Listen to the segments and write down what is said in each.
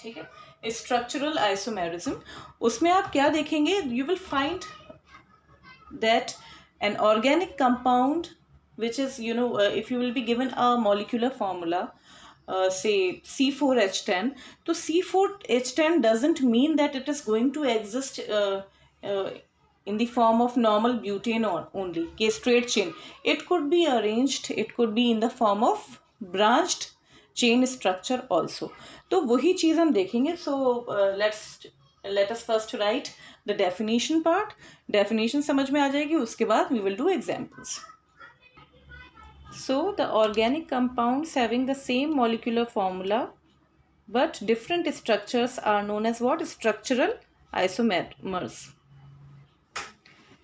ठीक है, structural isomerism, उसमें आप क्या देखेंगे, you will find that an organic compound which is, if you will be given a molecular formula, say C4H10, so C4H10 doesn't mean that it is going to exist uh, in the form of normal butane or only, okay, straight chain. It could be arranged, it could be in the form of branched chain structure also. तो वही चीज़ हम देखेंगे. So let us first write the definition part. Definition समझ में आ जाएगी, उसके बाद we will do examples. So the organic compounds having the same molecular formula but different structures are known as what? Structural isomers.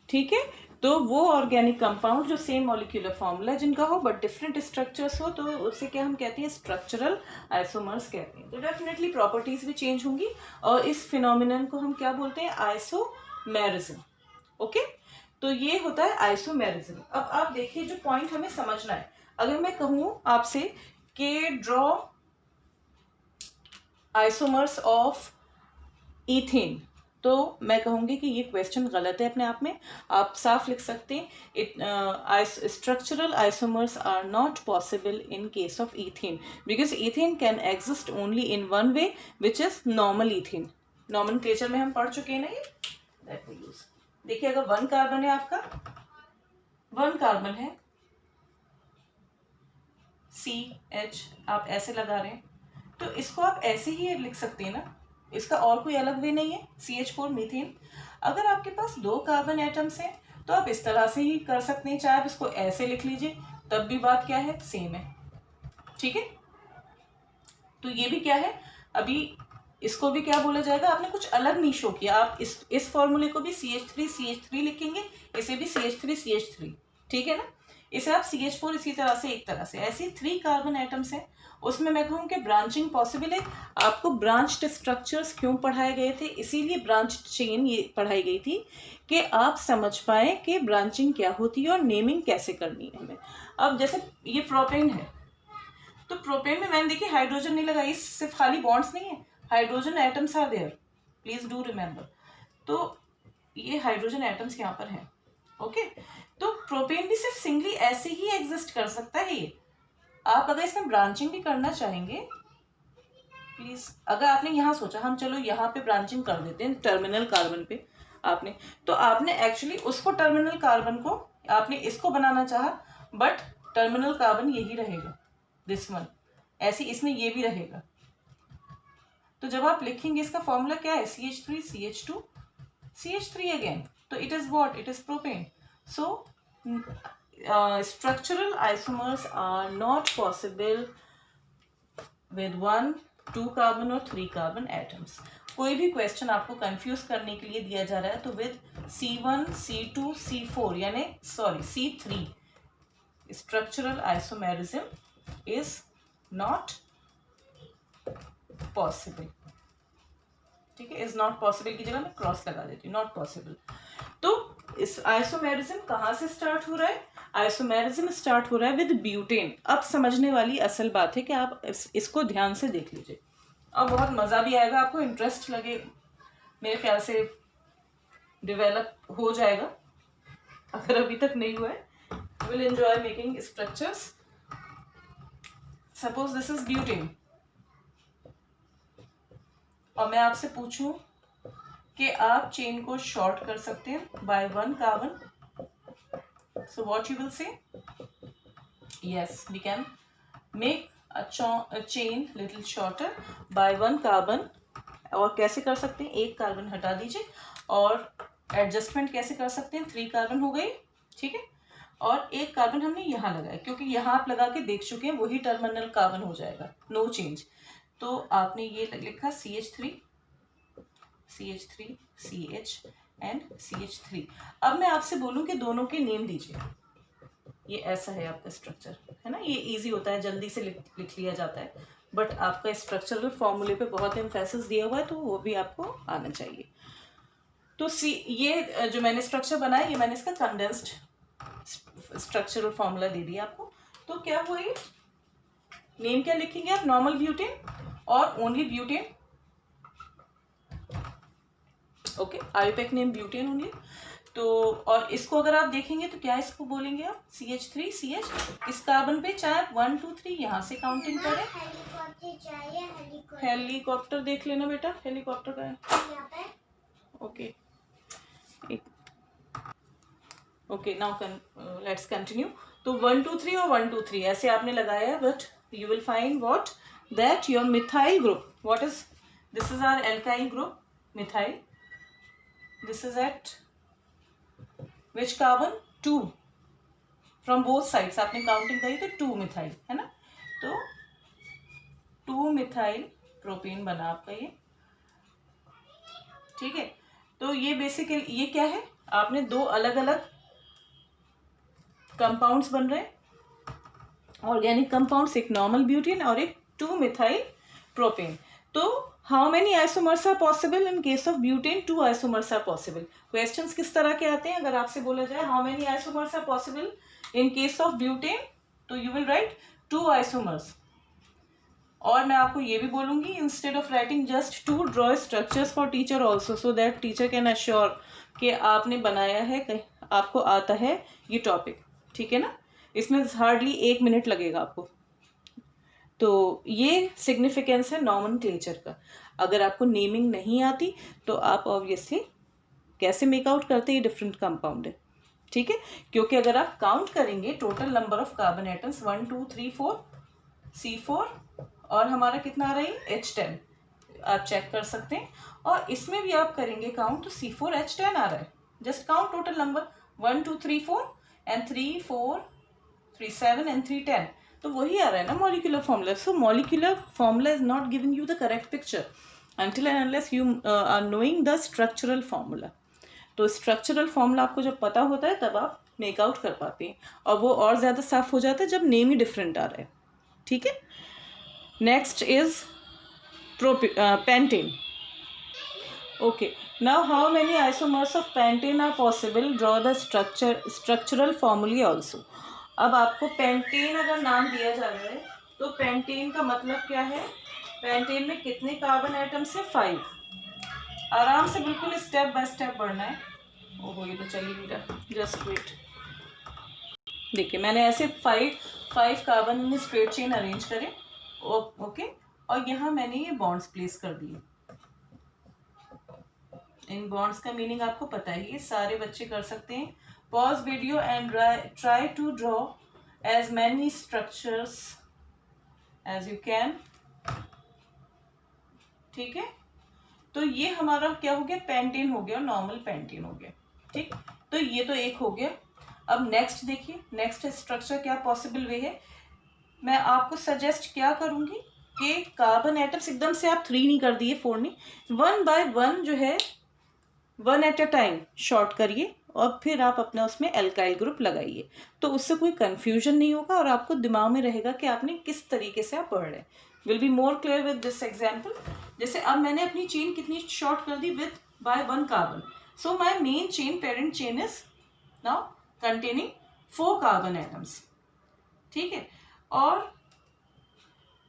ठीक है, तो वो organic compound जो सेम मॉलिक्यूलर फॉर्मूला जिनका हो बट डिफरेंट स्ट्रक्चर्स हो, तो उससे क्या हम कहते हैं? स्ट्रक्चरल आइसोमर्स कहते हैं. तो डेफिनेटली प्रॉपर्टीज भी चेंज होंगी और इस फिनोमिनन को हम क्या बोलते हैं? आइसोमेरिज्म. ओके, तो ये होता है आइसोमेरिज्म. अब आप देखिए, जो पॉइंट हमें समझना है, अगर मैं कहूँ आपसे कि ड्रॉ आइसोमर्स ऑफ ईथेन, तो मैं कहूँगी कि ये क्वेश्चन गलत है अपने आप में. आप साफ लिख सकते हैं, structural isomers are not possible in case of ethane because ethane can exist only in one way which is normal ethane. Nomenclature में हम पढ़ चुके हैं ना ये. Let me use. देखिए, अगर 1 कार्बन है आपका, 1 कार्बन है, CH आप ऐसे लगा रहे हैं, तो इसको आप ऐसे ही लिख सकते हैं ना, इसका और कोई अलग वे नहीं है. CH4 methane. अगर आपके पास 2 कार्बन एटम्स हैं तो आप इस तरह से ही कर सकते हैं, चाहे आप इसको ऐसे लिख लीजिए, तब भी बात क्या है? सेम है. ठीक है, तो ये भी क्या है, अभी इसको भी क्या बोला जाएगा? आपने कुछ अलग नहीं शो किया. आप इस फॉर्मूले को भी CH3 लिखेंगे, इसे भी CH3. ठीक है ना. इसे आप CH4 इसी तरह से, एक तरह से. ऐसे 3 कार्बन एटम्स हैं, उसमें मैं कहूँ कि ब्रांचिंग पॉसिबल है. आपको ब्रांच्ड स्ट्रक्चर्स क्यों पढ़ाए गए थे? इसीलिए ब्रांच्ड चेन ये पढ़ाई गई थी कि आप समझ पाए कि ब्रांचिंग क्या होती है और नेमिंग कैसे करनी है हमें. अब जैसे ये प्रोपेन है, तो प्रोपेन में मैंने देखिए हाइड्रोजन नहीं लगाई, सिर्फ खाली बॉन्ड्स नहीं है, hydrogen atoms are there, please do remember. तो ये हाइड्रोजन एटम्स यहाँ पर हैं. ओके, तो प्रोपेन भी सिर्फ सिंगली ऐसे ही एग्जिस्ट कर सकता है ये. आप अगर इसमें ब्रांचिंग भी करना चाहेंगे, प्लीज, अगर आपने यहाँ सोचा हम चलो यहाँ पे ब्रांचिंग कर देते हैं टर्मिनल कार्बन पे, आपने, तो आपने एक्चुअली उसको टर्मिनल कार्बन को आपने इसको बनाना चाहा, बट टर्मिनल कार्बन यही रहेगा, दिस वन. ऐसे इसमें ये भी रहेगा. तो जब आप लिखेंगे इसका फॉर्मूला क्या है? CH3 CH2 CH3 again. तो it is what? It is propane. So structural isomers are not possible with 1, 2 carbon और 3 कार्बन एटम्स. कोई भी क्वेश्चन आपको कंफ्यूज करने के लिए दिया जा रहा है तो विद C1 C2 C4 यानी C3 structural isomerism is not possible. ठीक है, इज नॉट पॉसिबल की जगह मैं क्रॉस लगा देती हूँ, नॉट पॉसिबल. तो इस आइसोमेरिज्म कहाँ से स्टार्ट हो रहा है? आइसोमेरिज्म स्टार्ट हो रहा है विद ब्यूटेन. अब समझने वाली असल बात है कि आप इसको ध्यान से देख लीजिए, और बहुत मज़ा भी आएगा, आपको इंटरेस्ट लगे, मेरे ख्याल से डेवलप हो जाएगा. अगर अभी तक नहीं हुआ है, will enjoy making structures. Suppose this is butane और मैं आपसे पूछूं कि आप चेन को शॉर्ट कर सकते हैं by 1 carbon. So what you will say? Yes, we can make a chain little shorter by 1 carbon. और कैसे कर सकते हैं? 1 कार्बन हटा दीजिए और एडजस्टमेंट कैसे कर सकते हैं? 3 कार्बन हो गई. ठीक है, और 1 कार्बन हमने यहाँ लगाया, क्योंकि यहाँ आप लगा के देख चुके हैं, वही टर्मिनल कार्बन हो जाएगा, नो चेंज. तो आपने ये लिखा CH3 CH एंड CH3. अब मैं आपसे बोलूं कि दोनों के नेम दीजिए. ये ऐसा है आपका स्ट्रक्चर, है ना. ये इजी होता है, जल्दी से लिख लिया जाता है, बट आपका स्ट्रक्चरल फॉर्मूले पे बहुत एम्फेसिस दिया हुआ है, तो वो भी आपको आना चाहिए. तो ये जो मैंने स्ट्रक्चर बनाया, ये मैंने इसका कंडेंस्ड स्ट्रक्चरल फॉर्मूला दे दिया आपको. तो क्या हुआ? ये नेम क्या लिखेंगे आप? नॉर्मल ब्यूटेन और only butane. Okay, IUPAC name butane only. तो और इसको अगर आप देखेंगे तो क्या इसको बोलेंगे आप, CH3 CH इस कार्बन पे, चाहे आप 1 2 3 यहाँ से काउंटिंग करें। हेलीकॉप्टर देख लेना बेटा, हेलीकॉप्टर का है। Okay okay, now let's continue. तो 1 2 3 और 1 2 3 ऐसे आपने लगाया, but you will find what, that your methyl group, what is this is our alkyl group methyl, this is at which carbon 2 from both sides, आपने counting करी तो 2 methyl है ना, तो 2 मिथाइल प्रोपेन बना आपका ये, ठीक है। तो ये बेसिकली ये क्या है, आपने दो अलग अलग कंपाउंड्स बन रहे हैं, ऑर्गेनिक कंपाउंड्स, एक नॉर्मल ब्यूटेन और एक 2 मिथाइल प्रोपेन। तो how many isomers are possible in case of butane, 2 isomers are possible. Questions किस तरह के आते हैं, अगर आपसे बोला जाए how many isomers are possible in case of butane, तो यू विल राइट 2 आइसोमर्स। और मैं आपको ये भी बोलूंगी, instead of writing just 2, draw structures for teacher also, so that teacher can assure कि आपने बनाया है, आपको आता है ये टॉपिक, ठीक है ना। इसमें हार्डली 1 मिनट लगेगा आपको। तो ये सिग्निफिकेंस है नॉमेनक्लेचर का। अगर आपको नेमिंग नहीं आती तो आप ऑब्वियसली कैसे मेक आउट करते हैं, डिफरेंट कंपाउंड है, ठीक है। क्योंकि अगर आप काउंट करेंगे total number of carbon atoms 1 2 3 4 C4 और हमारा कितना आ रहा है H10, आप चेक कर सकते हैं। और इसमें भी आप करेंगे काउंट तो C4H10 आ रहा है। Just count total number 1 2 3 4 and 3 4 3 7 and 3 10, तो वही आ रहा है ना molecular formula. So molecular formula is not giving you the correct picture until and unless you are knowing the structural formula। तो स्ट्रक्चरल फॉर्मूला आपको जब पता होता है तब आप मेक आउट कर पाते हैं, और वो और ज़्यादा साफ हो जाता है जब नेम ही डिफरेंट आ रहा है, ठीक है। Next is pentane. Okay, now how many isomers of pentane are possible, draw the structural formula also. अब आपको पेंटेन अगर नाम दिया जा रहा है तो पेंटेन का मतलब क्या है, पेंटेन में कितने कार्बन एटम्स है, 5। आराम से बिल्कुल स्टेप बाय स्टेप बढ़ना है। ओहो ये तो चली नहीं रहा, जस्ट वेट। देखिए मैंने ऐसे 5 कार्बन में स्ट्रेट चेन अरेंज करे, ओके, और यहाँ मैंने ये बॉन्ड्स प्लेस कर दिए। इन बॉन्ड्स का मीनिंग आपको पता है, ये सारे बच्चे कर सकते हैं। Pause video and try to draw as many structures as you can, ठीक है। तो ये हमारा क्या हो गया, पेंटेन हो गया, नॉर्मल पेंटेन हो गया, ठीक। तो ये तो एक हो गया। अब नेक्स्ट देखिए, नेक्स्ट स्ट्रक्चर क्या पॉसिबल वे है। मैं आपको सजेस्ट क्या करूंगी कि कार्बन एटम्स एकदम से आप 3 नहीं कर दिए, 4 नहीं, 1 बाय 1 जो है 1 एट अ टाइम शॉर्ट करिए और फिर आप अपना उसमें एल्काइल ग्रुप लगाइए। तो उससे कोई कंफ्यूजन नहीं होगा और आपको दिमाग में रहेगा कि आपने किस तरीके से आप पढ़ रहे हैं। Will be more clear with this example. जैसे अब मैंने अपनी चेन कितनी शॉर्ट कर दी, with by 1 carbon. So my main chain, parent chain is now containing 4 carbon atoms, ठीक है। और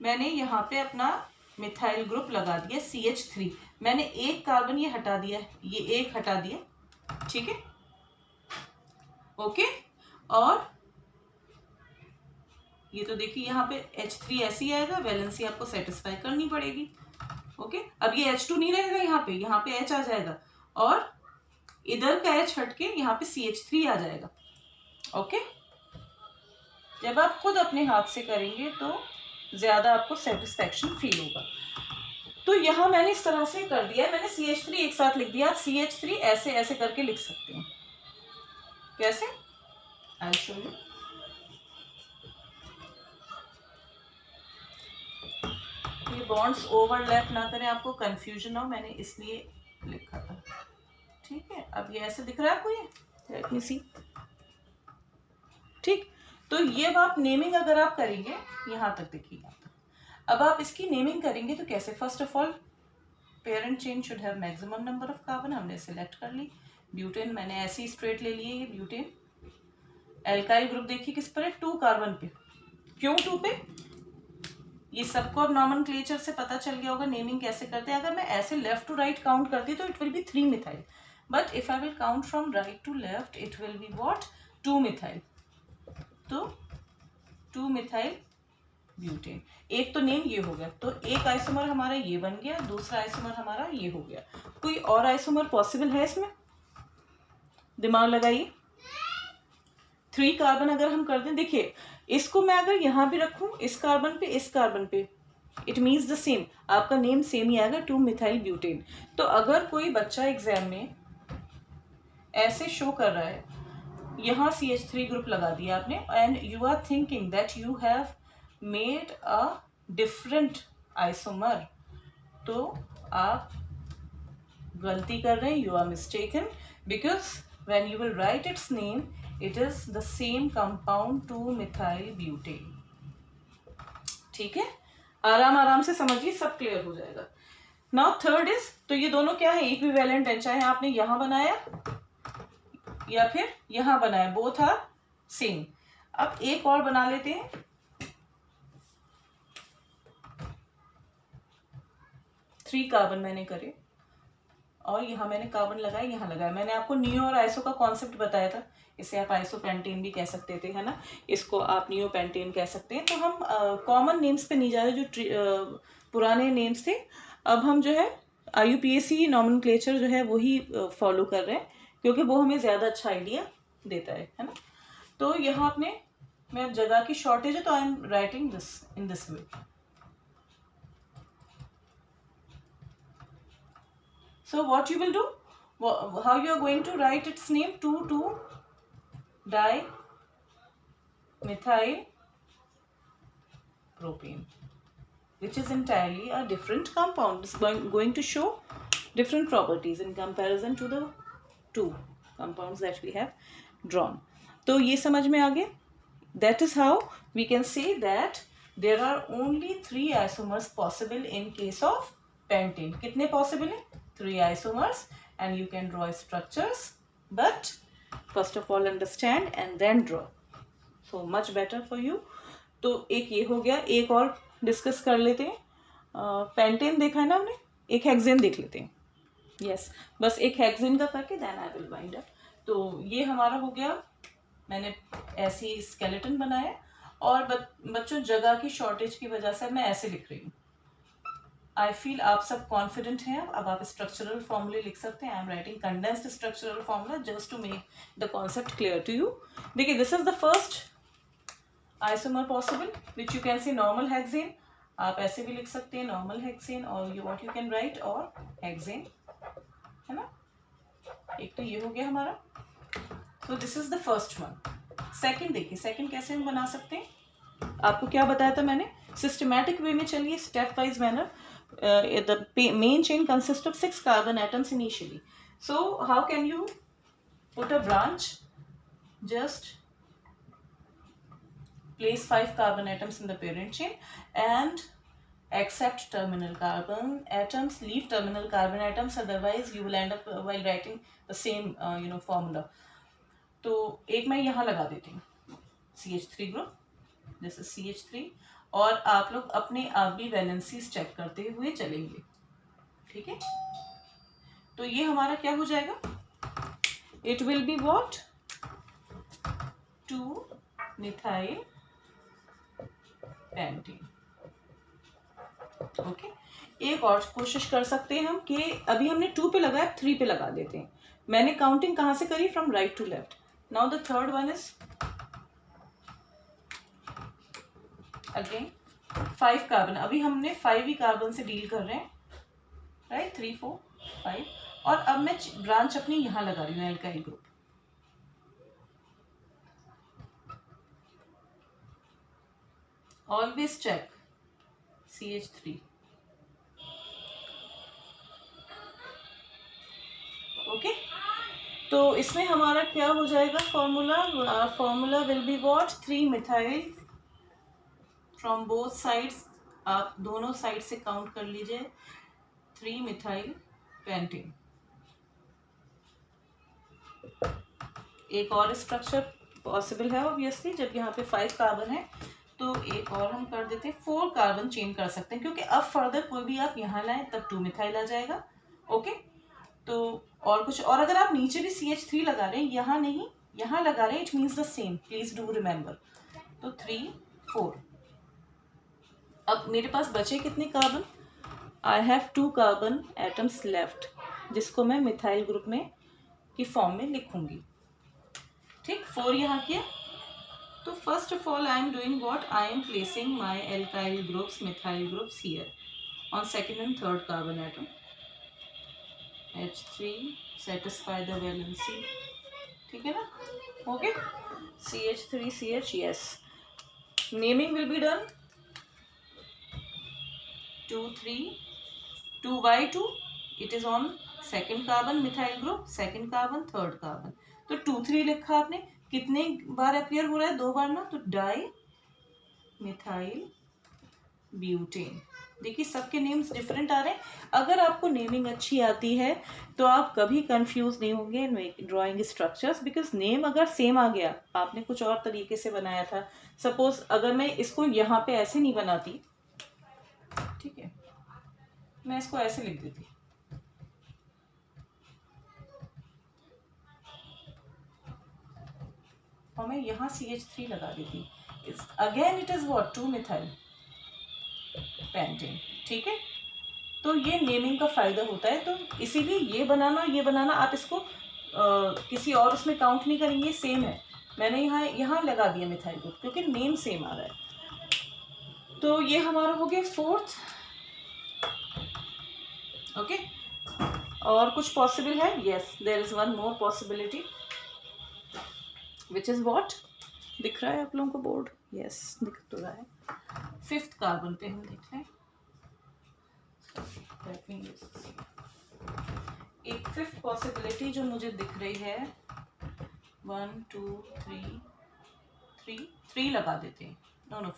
मैंने यहाँ पे अपना मिथाइल ग्रुप लगा दिया CH3। मैंने एक कार्बन ये हटा दिया, ये एक हटा दिया, ठीक है, ओके। और ये तो देखिए यहाँ पे H3 ऐसे ही आएगा, वैलेंसी आपको सेटिस्फाई करनी पड़ेगी, ओके। अब ये H2 नहीं रहेगा यहाँ पे H आ जाएगा, और इधर का H हट के यहाँ पे CH3 आ जाएगा, ओके। जब आप खुद अपने हाथ से करेंगे तो ज्यादा आपको सेटिस्फैक्शन फील होगा। तो यहाँ मैंने इस तरह से कर दिया है, मैंने CH3 एक साथ लिख दिया। आप CH3 ऐसे ऐसे करके लिख सकते हैं। कैसे, आई विल शो यू। ये बॉन्ड्स ओवरलैप ना करें, आपको कंफ्यूजन हो, मैंने इसलिए लिखा था, ठीक है। अब ये ऐसे दिख रहा है आपको, ये लेट मी सी, ठीक। तो ये अब आप नेमिंग अगर आप करेंगे, यहाँ तक देखिए, अब आप इसकी नेमिंग करेंगे तो कैसे, first of all parent chain should have maximum number of carbon, हमने सिलेक्ट कर ली। ब्यूटेन मैंने ऐसे ही स्ट्रेट ले लिए, ये ब्यूटेन। एल्काइल ग्रुप देखिए किस पर है, 2 कार्बन पे। क्यों 2 पे, ये सबको अब नॉमेनक्लेचर से पता चल गया होगा नेमिंग कैसे करते हैं। अगर मैं ऐसे लेफ्ट टू राइट काउंट करती तो it will be 3 methyl, but if I will count from right to left it will be what 2 methyl. तो 2 मिथाइल ब्यूटेन। एक तो नेम ये हो गया, तो एक आइसोमर हमारा ये बन गया, दूसरा आइसोमर हमारा ये हो गया। कोई और आइसोमर पॉसिबल है इसमें? दिमाग लगाइए। 3 कार्बन अगर हम कर दें, देखिए इसको मैं अगर यहाँ भी रखूं इस कार्बन पे इस कार्बन पे, इट मीन्स द सेम, आपका नेम सेम ही आएगा 2 मिथाइल ब्यूटेन। तो अगर कोई बच्चा एग्जाम में ऐसे शो कर रहा है, यहाँ CH3 ग्रुप लगा दिया आपने and you are thinking that you have made a different isomer, तो आप गलती कर रहे हैं, you are mistaken, because when you will write its name it is the same compound 2 methyl butane. ठीक है, आराम आराम से समझिए, सब क्लियर हो जाएगा। नाउ थर्ड इज, तो ये दोनों क्या है, इक्विवेलेंट है, चाहे आपने यहां बनाया या फिर यहां बनाया, बोथ आर सेम। अब एक और बना लेते हैं, थ्री कार्बन मैंने करे और यहाँ मैंने कार्बन लगाया, यहाँ लगाया। मैंने आपको नियो और आइसो का कॉन्सेप्ट बताया था, इसे आप आइसोपेंटेन भी कह सकते थे, है ना, इसको आप नियोपेंटेन कह सकते हैं। तो हम कॉमन नेम्स पे नहीं जा रहे, जो पुराने नेम्स थे, अब हम जो है IUPAC नॉमेनक्लेचर जो है वही फॉलो कर रहे हैं, क्योंकि वो हमें ज़्यादा अच्छा आइडिया देता है ना। तो यहाँ अपने मैं जगह की शॉर्टेज है, तो आई am writing this in this way. So what you will do, how you are going to write its name, 2,2-dimethyl propane, which is entirely a different compound. It's going to show different properties in comparison to the two compounds that we have drawn. तो ये समझ में आ गया? That is how we can say that there are only 3 isomers possible in case of pentane. कितने possible हैं? 3 isomers, and you can draw structures, but first of all understand and then draw, so much better for you. तो एक ये हो गया, एक और discuss कर लेते हैं। पेंटेन देखा है ना हमने, एक हेक्सेन देख लेते हैं। यस, बस एक हेक्सेन का करके then I will wind up. तो ये हमारा हो गया, मैंने ऐसी स्केलेटन बनाया, और बच्चों जगह की शॉर्टेज की वजह से मैं ऐसे लिख रही हूँ। आई फील आप सब कॉन्फिडेंट हैं, अब आप स्ट्रक्चरल फॉर्मूले लिख सकते हैं। I am writing condensed structural formula just to make the concept clear to you. देखिए, this is the first isomer possible which you can see normal hexane. आप ऐसे भी लिख सकते हैं, नॉर्मल हेक्सेन, और you what you can write और hexane, है ना। एक तो ये हो गया हमारा, so this is the first one. Second देखिए, सेकंड कैसे हम बना सकते हैं, आपको क्या बताया था मैंने, सिस्टमैटिक वे में चलिए, step wise manner. The main chain consists of 6 carbon atoms initially. So how can you put a branch? Just place 5 carbon atoms in the parent chain and accept terminal carbon atoms, leave terminal carbon atoms, otherwise you will end up while writing the same formula. तो एक मैं यहाँ लगा देती हूँ CH3 group, this is CH3, और आप लोग अपने आप भी वैलेंसीज चेक करते हुए चलेंगे, ठीक है। तो ये हमारा क्या हो जाएगा, it will be what 2 methyl pentane. Okay, एक और कोशिश कर सकते हैं हम कि अभी हमने 2 पे लगाया, 3 पे लगा देते हैं। मैंने काउंटिंग कहाँ से करी, from right to left. Now the third one is again 5 carbon, अभी हमने 5 ही कार्बन से डील कर रहे हैं, राइट, 3 4 5, और अब मैं ब्रांच अपनी यहां लगा रही हूँ, alkyl group. Always check CH3। ओके, तो इसमें हमारा क्या हो जाएगा formula will be what 3 methyl from both sides, आप दोनों साइड से काउंट कर लीजिए, 3 मिथाइल पेंटेन। एक और स्ट्रक्चर पॉसिबल है ऑब्वियसली, जब यहाँ पे 5 कार्बन है तो एक और हम कर देते हैं, 4 कार्बन चेन कर सकते हैं, क्योंकि अब फर्दर कोई भी आप यहाँ लाएं तब 2 मिथाइल आ जाएगा। ओके, तो और कुछ, और अगर आप नीचे भी CH3 लगा रहे हैं, यहाँ नहीं यहाँ लगा रहे हैं, it means the same, please do remember. तो 3 4। अब मेरे पास बचे कितने carbon? I have 2 carbon atoms left, जिसको मैं मिथाइल ग्रुप में की फॉर्म में लिखूंगी। ठीक, 4 यहाँ किया। तो first of all I am doing what, I am placing my alkyl groups, methyl groups here on second and third carbon atom. H3 satisfy the valency, ठीक है ना? Okay, CH3 CH, yes. Naming will be done. 2 3 2 by 2, it is on second carbon methyl group, second carbon third carbon. तो 2 3 लिखा आपने, कितने बार appear हो रहा है? 2 बार ना, तो डाई मिथाइल ब्यूटेन। देखिए सबके नेम्स डिफरेंट आ रहे हैं। अगर आपको नेमिंग अच्छी आती है तो आप कभी कंफ्यूज नहीं होंगे इन ड्राइंग स्ट्रक्चर्स, बिकॉज नेम अगर सेम आ गया, आपने कुछ और तरीके से बनाया था, सपोज अगर मैं इसको यहाँ पे ऐसे नहीं बनाती, ठीक है, मैं इसको ऐसे लिख देती, और मैं यहाँ CH3 लगा देती, again it is what, 2 methyl pentane. ठीक है, तो ये नेमिंग का फायदा होता है। तो इसीलिए ये बनाना आप इसको किसी और उसमें काउंट नहीं करेंगे, सेम है। मैंने यहाँ लगा दिया मिथाइल ग्रुप क्योंकि नेम सेम आ रहा है। तो ये हमारा हो गया 4th। ओके, और कुछ पॉसिबल है? Yes, there is one more possibility, which is what, दिख रहा है आप लोगों को बोर्ड? यस, दिख तो रहा है। 5th कार्बन पे हम देख रहे हैं, एक 5th पॉसिबिलिटी जो मुझे दिख रही है, 1 2 3 लगा देते हैं, नो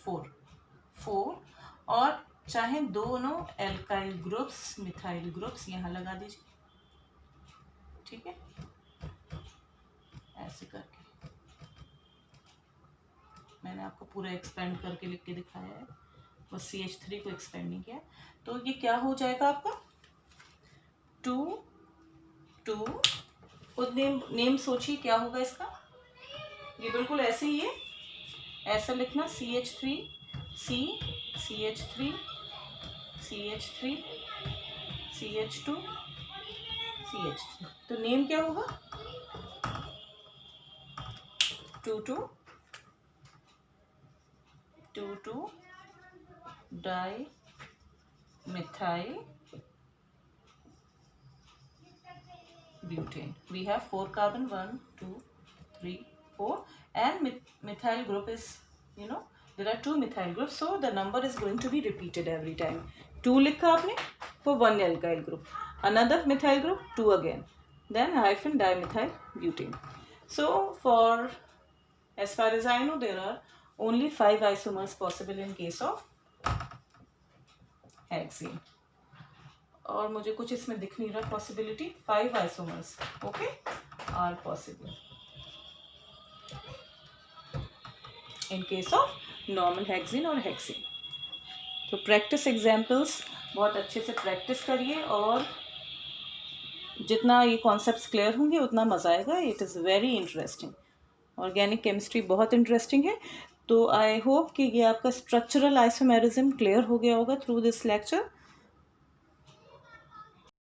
4, और चाहे दोनों एल्काइल ग्रुप्स मिथाइल ग्रुप्स यहाँ लगा दीजिए। ठीक है, ऐसे करके मैंने आपको पूरा एक्सपेंड करके लिख के दिखाया है, बस CH3 को एक्सपेंड नहीं किया। तो ये क्या हो जाएगा आपका 2 2, खुद नेम सोचिए क्या होगा इसका। ये बिल्कुल ऐसे ही है, ऐसा लिखना, CH3 C CH3 CH3 CH2 CH3। तो नेम क्या होगा 2 2 2 2 di methyl butane. We have 4 carbon, 1 2 3 4, and methyl group is, there are 2 methyl groups, so the number is going to be repeated every time. 2 लिखा आपने for 1 alkyl group, another methyl group 2 again, then hyphen dimethyl butane. So for as far as I know, there are only 5 isomers possible in case of hexane. और मुझे कुछ इसमें दिख नहीं रहा possibility, 5 isomers okay are possible in case of normal hexane और hexane. तो प्रैक्टिस एग्जाम्पल्स बहुत अच्छे से प्रैक्टिस करिए, और जितना ये कॉन्सेप्ट्स क्लियर होंगे उतना मज़ा आएगा। It is very interesting, organic chemistry बहुत इंटरेस्टिंग है। तो आई होप कि ये आपका स्ट्रक्चरल आइसोमेरिज्म क्लियर हो गया होगा थ्रू दिस लेक्चर।